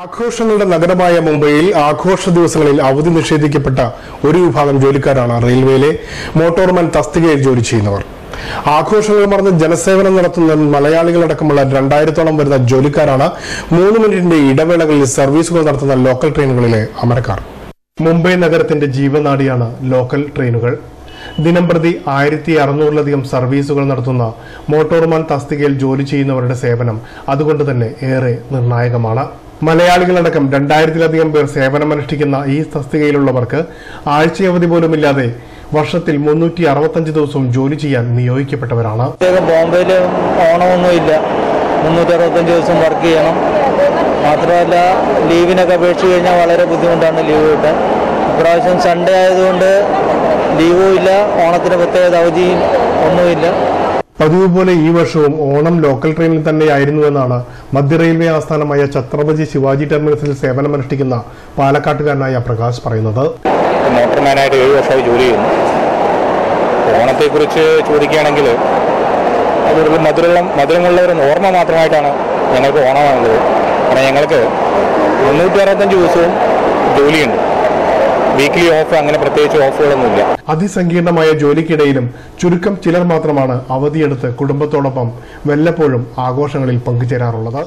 ആഘോഷങ്ങളുടെ നഗരമായ മുംബൈയിൽ ആഘോഷ ദിവസങ്ങളിൽ അവധി നിഷേധിക്കപ്പെട്ട ഒരു വിഭാഗം ജോലിക്കാരാണ് റെയിൽവേയിലെ മോട്ടോർമാൻ തസ്തികയിൽ ജോലി ചെയ്യുന്നവർ. ആഘോഷങ്ങൾ മറന്ന് ജനസേവനം നടത്തുന്ന മലയാളികളടക്കമുള്ള 2000-ഓളം വരുന്ന ജോലിക്കാരാണ് 3 മിനിറ്റിന്റെ ഇടവേളകളിൽ സർവീസുകൾ നടത്തുന്ന ലോക്കൽ ട്രെയിനുകളിലെ അമരക്കാർ. മുംബൈ നഗരത്തിന്റെ ജീവനാഡിയാണ് ലോക്കൽ ട്രെയിനുകൾ. ദിനംപ്രതി 1600-ലധികം സർവീസുകൾ നടത്തുന്ന മോട്ടോർമാൻ തസ്തികയിൽ ജോലി ചെയ്യുന്നവരുടെ സേവനം അതുകൊണ്ട് തന്നെ ഏറെ നിർണായകമാണ്. മലയാളികളടക്കം 2000-ലധികം പേർ സേവനമനുഷ്ഠിക്കുന്ന ഈ തസ്തികയിലുള്ളവർക്ക് ആഴ്ചയവധി പോലുമില്ലാതെ വർഷത്തിൽ 365 ദിവസവും ജോലി ചെയ്യാൻ നിയോഗിക്കപ്പെട്ടവരാണ്. ബോംബെയിൽ ഓണമൊന്നുമില്ല, 365 ദിവസം വർക്ക് ചെയ്യണം. മാത്രമല്ല ലീവിനൊക്കെ അപേക്ഷിച്ച് കഴിഞ്ഞാൽ വളരെ ബുദ്ധിമുട്ടാണ് ലീവ് കിട്ടാൻ. ഇപ്രാവശ്യം സൺഡേ ആയതുകൊണ്ട് ലീവും ഇല്ല, ഓണത്തിന് പ്രത്യേക അവധിയും ഒന്നുമില്ല. പതിവ് പോലെ ഈ വർഷവും ഓണം ലോക്കൽ ട്രെയിനിൽ തന്നെയായിരുന്നുവെന്നാണ് മധ്യ റെയിൽവേ ആസ്ഥാനമായ ഛത്രപതി ശിവാജി ടെർമിനസിൽ സേവനമനുഷ്ഠിക്കുന്ന പാലക്കാട്ടുകാരനായ പ്രകാശ് പറയുന്നത്. മോട്ടോർമാനായിട്ട് 7 വർഷമായി ജോലി ചെയ്യുന്നു. ഓണത്തെക്കുറിച്ച് ചോദിക്കുകയാണെങ്കിൽ അതൊരു മധുരമുള്ള ഒരു ഓർമ്മ മാത്രമായിട്ടാണ് ഞങ്ങൾക്ക് ഓണമാകുന്നത്. കാരണം ഞങ്ങൾക്ക് 365 ദിവസവും ജോലിയുണ്ട്. വീക്ക്ലി ഓഫ് അങ്ങനെ പ്രത്യേകിച്ച് ഓഫുകളൊന്നുമില്ല. അതിസങ്കീർണമായ ജോലിക്കിടയിലും ചുരുക്കം ചിലർ മാത്രമാണ് അവധിയെടുത്ത് കുടുംബത്തോടൊപ്പം വല്ലപ്പോഴും ആഘോഷങ്ങളിൽ പങ്കുചേരാറുള്ളത്.